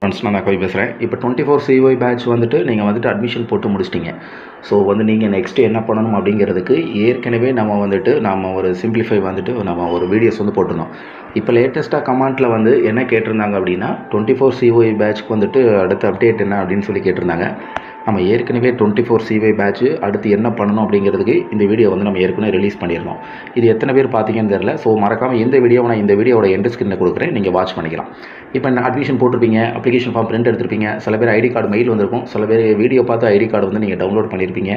Friends நான் கவி பேசுகிறேன். இப்போ 24 COI பேட்ச் வந்துட்டு நீங்கள் வந்துட்டு அட்மிஷன் போட்டு முடிச்சிட்டிங்க. ஸோ வந்து நீங்கள் நெக்ஸ்ட்டு என்ன பண்ணணும் அப்படிங்கிறதுக்கு ஏற்கனவே நம்ம ஒரு சிம்பிளிஃபை வந்துட்டு நம்ம ஒரு வீடியோஸ் வந்து போட்டிருந்தோம். இப்போ லேட்டஸ்ட்டாக கமெண்ட்டில் வந்து என்ன கேட்டிருந்தாங்க அப்படின்னா 24 COI பேட்ச்க்கு வந்துட்டு அடுத்த அப்டேட் என்ன அப்படின்னு சொல்லி கேட்டிருந்தாங்க. நம்ம ஏற்கனவே 24 COI பேட்ச் அடுத்து என்ன பண்ணணும் அப்படிங்கிறதுக்கு இந்த வீடியோ வந்து நம்ம ஏற்கனவே ரிலீஸ் பண்ணியிருந்தோம். இது எத்தனை பேர் பார்த்தீங்கன்னு தெரியல. ஸோ மறக்காமல் இந்த வீடியோவோட எண்ட் ஸ்க்ரீனில் கொடுக்குறேன், நீங்கள் வாட்ச் பண்ணிக்கலாம். இப்போ அட்மிஷன் போட்டிருப்பீங்க, அப்ளிகேஷன் ஃபார்ம் பிரிண்ட் எடுத்திருப்பீங்க, சில பேர் ஐடி கார்டு மெயில் வந்திருக்கும், சில பேர் வீடியோ பார்த்து ஐடி கார்டு வந்து நீங்கள் டவுன்லோட் பண்ணியிருப்பீங்க.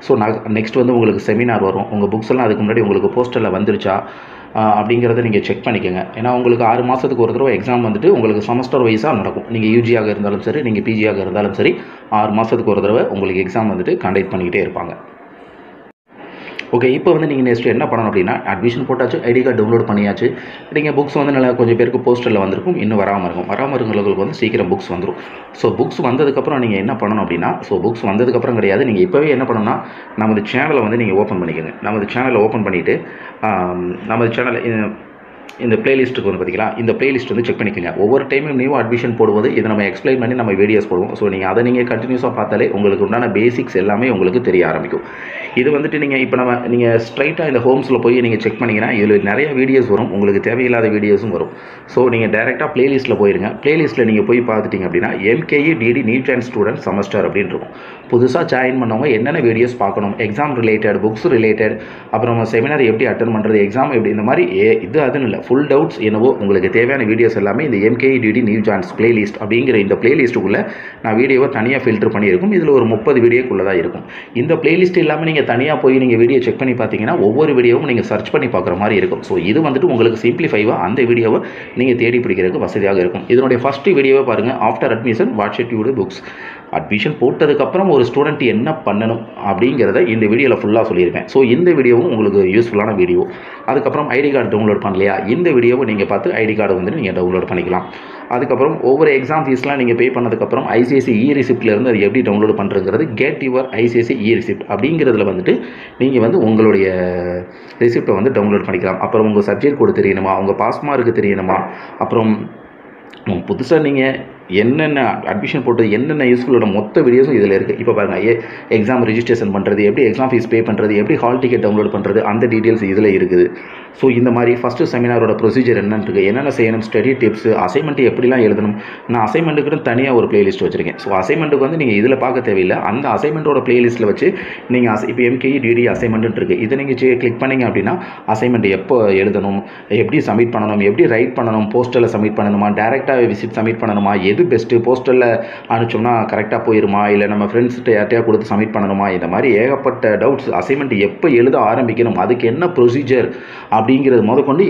ஸோ நெக்ஸ்ட் வந்து உங்களுக்கு செமினார் வரும். உங்கள் புக்ஸ் எல்லாம் அதுக்கு முன்னாடி உங்களுக்கு போஸ்டரில் வந்துருச்சா அப்படிங்கிறத நீங்கள் செக் பண்ணிக்கோங்க. ஏன்னா உங்களுக்கு 6 மாதத்துக்கு ஒரு தடவை எக்ஸாம் வந்துட்டு உங்களுக்கு செமஸ்டர் வைஸாக நடக்கும். நீங்கள் யூஜியாக இருந்தாலும் சரி, நீங்கள் பிஜியாக இருந்தாலும் சரி, 6 மாதத்துக்கு ஒரு தடவை உங்களுக்கு எக்ஸாம் வந்துட்டு கண்டக்ட் பண்ணிக்கிட்டே இருப்பாங்க. ஓகே, இப்போ வந்து நீங்கள் நெக்ஸ்ட் என்ன பண்ணணும் அப்படின்னா, அட்மிஷன் போட்டாச்சு, ஐடி கார்டு டவுன்லோட் பண்ணியாச்சு. நீங்கள் புக்ஸ் வந்து நல்லா கொஞ்சம் பேருக்கு போஸ்டரில் வந்திருக்கும், இன்னும் வராமல் இருக்கிறவங்களுக்கு வந்து சீக்கிரம் புக்ஸ் வந்துடும். ஸோ புக்ஸ் வந்ததுக்கப்புறம் நீங்கள் என்ன பண்ணணும் அப்படின்னா, புக்ஸ் வந்ததுக்கப்புறம் கிடையாது, நீங்கள் இப்போவே என்ன பண்ணணும்னா நமது சேனலை வந்து நீங்கள் ஓப்பன் பண்ணிக்கோங்க. நமது சேனலை ஓப்பன் பண்ணிவிட்டு நமது சேனலை இந்த பிளேலிஸ்ட்டுக்கு வந்து பார்த்திங்களா, இந்த பிளேலிஸ்ட் வந்து செக் பண்ணிக்கோங்க. ஒவ்வொரு டைமும் நியூ அட்மிஷன் போடும்போது இதை நம்ம எக்ஸ்பிளைன் பண்ணி நம்ம வீடியோஸ் போடுவோம். ஸோ நீங்கள் கண்டினியூஸாக பார்த்தாலே உங்களுக்கு உண்டான பேசிக்ஸ் எல்லாமே உங்களுக்கு தெரிய ஆரம்பிக்கும். இது வந்துட்டு நீங்கள் ஸ்ட்ரைட்டாக இந்த ஹோம்ஸில் போய் நீங்கள் செக் பண்ணிங்கன்னா இதில் நிறைய வீடியோஸ் வரும், உங்களுக்கு தேவையில்லாத வீடியோஸும் வரும். ஸோ நீங்கள் டேரெக்டாக பிளேலிஸ்ட்டில் போயிருங்க. பிளேலிஸ்ட்டில் நீங்கள் போய் பார்த்துட்டிங்க அப்படின்னா MKEDD NEET and student semester அப்படின்னு இருக்கும். புதுசாக ஜாயின் பண்ணவங்க என்னென்ன வீடியோஸ் பார்க்கணும், எக்ஸாம் ரிலேட்டட், புக்ஸ் ரிலேட்டட், அப்புறம் செமினார் எப்படி அட்டன் பண்ணுறது, எக்ஸாம் எப்படி, இந்த மாதிரி அதுன்னு இல்லை, ஃபுல் டவுட்ஸ் என்னவோ உங்களுக்கு தேவையான வீடியோஸ் எல்லாமே இந்த MKEDD நியூ ஜாயின்ஸ் பிளேலிஸ்ட் அப்படிங்கிற இந்த பிளேலிஸ்ட்டுக்குள்ளே நான் வீடியோவை தனியாக ஃபில்டர் பண்ணியிருக்கும். இதில் ஒரு 30 வீடியோக்குள்ளே தான் இருக்கும். இந்த பிளேலிஸ்ட் இல்லாமல் நீங்கள் தனியாக போய் நீங்கள் வீடியோ செக் பண்ணி பார்த்தீங்கன்னா ஒவ்வொரு வீடியோவும் நீங்கள் சர்ச் பண்ணி பார்க்குற மாதிரி இருக்கும். ஸோ இது வந்துட்டு உங்களுக்கு சிம்பிளிஃபைவாக அந்த வீடியோவை நீங்கள் தேடி பிடிக்கிறதுக்கு வசதியாக இருக்கும். இதனுடைய ஃபஸ்ட்டு வீடியோவை பாருங்கள், after admission what should you to books. Admission போட்டதுக்கப்புறம் ஒரு ஸ்டூடெண்ட் என்ன பண்ணணும் அப்படிங்கிறத இந்த வீடியோவில் ஃபுல்லாக சொல்லியிருக்கேன். ஸோ இந்த வீடியோவும் உங்களுக்கு யூஸ்ஃபுல்லான வீடியோ. அதுக்கப்புறம் ஐடி கார்டு டவுன்லோட் பண்ணலையா, இந்த வீடியோவை நீங்கள் பார்த்து ஐடி கார்டு வந்து நீங்கள் டவுன்லோட் பண்ணிக்கலாம். அதுக்கப்புறம் ஒவ்வொரு எக்ஸாம் ஃபீஸ்லாம் நீங்கள் பே பண்ணதுக்கப்புறம் ICSE ரிசிப்ட்லேருந்து அது எப்படி டவுன்லோட் பண்ணுறதுங்கிறது கெட் யுவர் ICSE ரிசிப்ட் அப்படிங்கிறதுல வந்துட்டு நீங்கள் வந்து உங்களுடைய ரிசிப்டை வந்து டவுன்லோட் பண்ணிக்கலாம். அப்புறம் உங்கள் சப்ஜெக்ட் கோடு தெரியணுமா, உங்கள் பாஸ் மார்க்கு தெரியணுமா, அப்புறம் புதுசாக நீங்கள் என்னென்ன அட்மிஷன் போட்டது என்னென்ன யூஸ்ஃபுல்லோட மொத்த வீடியோஸும் இதில் இருக்குது. இப்போ பாருங்கள், எக்ஸாம் ரெஜிஸ்ட்ரேஷன் பண்ணுறது எப்படி, எக்ஸாம் ஃபீஸ் பே பண்ணுறது எப்படி, ஹால் டிக்கெட் டவுன்லோட் பண்ணுறது, அந்த டீட்டெயில்ஸ் இதில் இருக்குது. ஸோ இந்த மாதிரி ஃபஸ்ட்டு செமினாரோட ப்ரொசீஜர் என்னன்னு இருக்குது, என்னென்ன செய்யணும், ஸ்டடி டிப்ஸ், அசைன்மெண்ட் எப்படிலாம் எழுதணும். நான் அசைன்மெண்ட்டுக்கு தனியாக ஒரு பிளேலிஸ்ட் வச்சுருக்கேன். ஸோ அசைன்மெண்ட்டுக்கு வந்து நீங்கள் இதில் பார்க்க தேவையில்லை, அந்த அசைன்மெண்ட்டோட பிளேலிஸ்ட்டில் வச்சு நீங்கள் இப்போ MKEDD அசைன்மெண்ட்டு இருக்குது, இதை நீங்கள் கிளிக் பண்ணிங்க அப்படின்னா அசைன்மெண்ட் எப்போ எழுதணும், எப்படி சப்மிட் பண்ணணும், எப்படி ரைட் பண்ணணும், போஸ்டரில் சப்மிட் பண்ணணுமா, டேரெக்டாக விசிட் சப்மிட் பண்ணணுமா, எது பெஸ்ட்டு, போஸ்டரில் அனுப்பிச்சோம்னா கரெக்டாக போயிருமா, இல்லை நம்ம ஃப்ரெண்ட்ஸ்கிட்ட யார்ட்டையா கொடுத்து சப்மிட் பண்ணணுமா, இந்த மாதிரி ஏகப்பட்ட டவுட்ஸ். அசைன்மெண்ட் எப்போ எழுத ஆரம்பிக்கணும், அதுக்கு என்ன ப்ரொசீஜர் அப்படிங்கிறது முதற்கொண்டு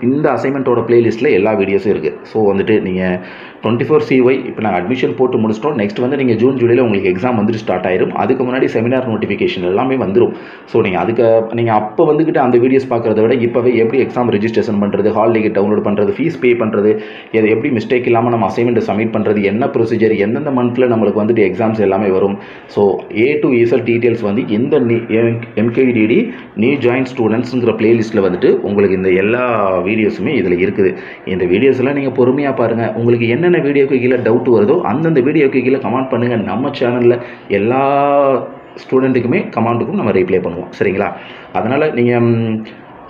இந்த அசைன்மெண்ட்டோட பிளேலிஸ்ட்டில் எல்லா வீடியோஸும் இருக்குது. ஸோ வந்துட்டு நீங்கள் 24 COI இப்போ நாங்கள் அட்மிஷன் போட்டு முடிச்சிட்டோம். நெக்ஸ்ட் வந்து நீங்கள் ஜூன் ஜூலையில் உங்களுக்கு எக்ஸாம் வந்துட்டு ஸ்டார்ட் ஆயிரும். அதுக்கு முன்னாடி செமினார் நோட்டிஃபிகேஷன் எல்லாமே வந்துடும். ஸோ நீங்கள் அப்போ வந்துக்கிட்டு அந்த வீடியோஸ் பார்க்குறத விட இப்போவே எப்படி எக்ஸாம் ரெஜிஸ்ட்ரேஷன் பண்ணுறது, ஹால் டிக்கெட் டவுன்லோட் பண்ணுறது, ஃபீஸ் பே பண்ணுறது, இது எப்படி மிஸ்டேக் இல்லாமல் நம்ம அசைன்மெண்ட் சப்மிட் பண்ணுறது, என்ன ப்ரொசீஜர், எந்தெந்த மந்த்தில் நம்மளுக்கு வந்துட்டு எக்ஸாம்ஸ் எல்லாமே வரும். So A to Z details வந்து இந்த MKEDD நியூ ஜாயின் ஸ்டூடெண்ட்ஸுங்கிற பிளேலிஸ்ட்டில் வந்துட்டு உங்களுக்கு இந்த எல்லா வீடியோஸுமே இதில் இருக்குது. இந்த வீடியோஸ் எல்லாம் நீங்கள் பொறுமையாக பாருங்கள். உங்களுக்கு என்னென்ன வீடியோக்கு கீழே டவுட் வருதோ அந்தந்த வீடியோக்கு கீழே கமெண்ட் பண்ணுங்கள். நம்ம சேனலில் எல்லா ஸ்டூடெண்ட்டுக்குமே கமெண்ட்டுக்கும் நம்ம ரிப்ளை பண்ணுவோம், சரிங்களா? அதனால் நீங்கள்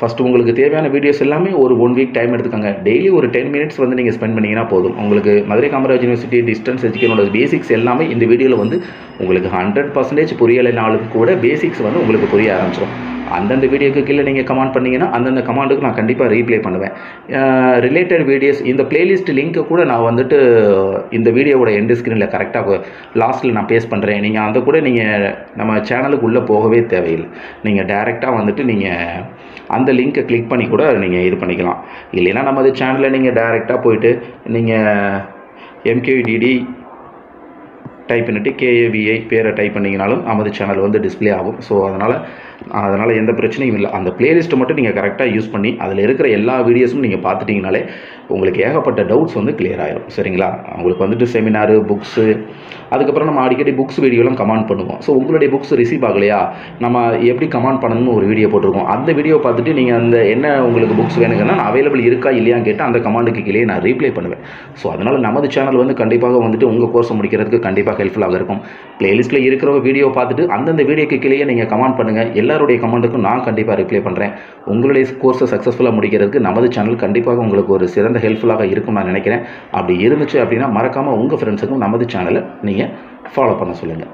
ஃபஸ்ட்டு உங்களுக்கு தேவையான வீடியோஸ் எல்லாமே ஒரு 1 வீக் டைம் எடுத்துக்கோங்க. டெய்லி ஒரு 10 மினிட்ஸ் வந்து நீங்கள் ஸ்பெண்ட் பண்ணிங்கன்னா போதும். உங்களுக்கு மதுரை காமராஜ் யூனிவர்சிட்டி டிஸ்டன்ஸ் எஜுகேஷனோட பேசிக்ஸ் எல்லாமே இந்த வீடியோவில் வந்து உங்களுக்கு 100% புரியலைனாலும் கூட பேசிக்ஸ் வந்து உங்களுக்கு புரிய ஆரம்பிச்சிடும். அந்தந்த வீடியோக்கு கீழே நீங்கள் கமெண்ட் பண்ணிங்கன்னா அந்தந்த கமெண்ட்டுக்கு நான் கண்டிப்பாக ரீப்ளை பண்ணுவேன். ரிலேட்டட் வீடியோஸ் இந்த பிளேலிஸ்ட் லிங்க்கை கூட நான் வந்துட்டு இந்த வீடியோவோட எண்டு ஸ்க்ரீனில் கரெக்டாக லாஸ்ட்டில் நான் பேஸ்ட் பண்ணுறேன். நீங்கள் அந்த கூட நீங்கள் நம்ம சேனலுக்கு உள்ளே போகவே தேவையில்லை. நீங்கள் டேரெக்டாக வந்துட்டு நீங்கள் அந்த லிங்க்கை கிளிக் பண்ணி கூட நீங்கள் இது பண்ணிக்கலாம். இல்லைன்னா நமது சேனலில் நீங்கள் டேரெக்டாக போயிட்டு நீங்கள் MKEDD டைப் பண்ணிவிட்டு KAVI பேரை டைப் பண்ணிங்கனாலும் நமது சேனல் வந்து டிஸ்ப்ளே ஆகும். ஸோ அதனால் எந்த பிரச்சனையும் இல்லை. அந்த பிளேலிஸ்ட்டை மட்டும் நீங்கள் கரெக்டாக யூஸ் பண்ணி அதில் இருக்கிற எல்லா வீடியோஸும் நீங்கள் பார்த்துட்டிங்கனாலே உங்களுக்கு ஏகப்பட்ட டவுட்ஸ் வந்து கிளியர் ஆயிடும். சரிங்களா? உங்களுக்கு வந்துட்டு செமினாரு, புக்ஸு, அதுக்கப்புறம் நம்ம அடிக்கடி புக்ஸ் வீடியோலாம் கமெண்ட் பண்ணுவோம். ஸோ உங்களுடைய புக்ஸ் ரிசீவ் ஆகலையா, நம்ம எப்படி கமெண்ட் பண்ணணும்னு ஒரு வீடியோ போட்டிருக்கோம். அந்த வீடியோ பார்த்துட்டு நீங்கள் அந்த என்ன உங்களுக்கு புக்ஸ் வேணுங்கன்னா நான் அவைலபிள் இருக்கா இல்லையான்னு கேட்டு அந்த கமெண்ட்டுக்கு கீழே நான் ரீப்ளை பண்ணுவேன். ஸோ அதனால் நமது சேனல் வந்து கண்டிப்பாக வந்துட்டு உங்கள் கோர்ஸை முடிக்கிறதுக்கு கண்டிப்பாக ஹெல்ப்ஃபுல்லாக இருக்கும். பிளேலிஸ்ட்டில் இருக்கிற வீடியோ பார்த்துட்டு அந்தந்த வீடியோக்கு கீழே நீங்கள் கமெண்ட் பண்ணுங்கள். எல்லாருடைய கமெண்ட்டுக்கும் நான் கண்டிப்பாக ரிப்ளை பண்ணுறேன். உங்களுடைய கோர்ஸை சக்ஸஸ்ஃபுல்லாக முடிக்கிறதுக்கு நமது சேனல் கண்டிப்பாக உங்களுக்கு ஒரு சிறந்த ஹெல்ப்ஃபுல்லாக இருக்கும் நான் நினைக்கிறேன். அப்படி இருந்துச்சு அப்படின்னா மறக்காமல் உங்கள் ஃப்ரெண்ட்ஸுக்கும் நமது சேனலை நீங்கள் ஃபாலோ பண்ண சொல்லுங்கள்.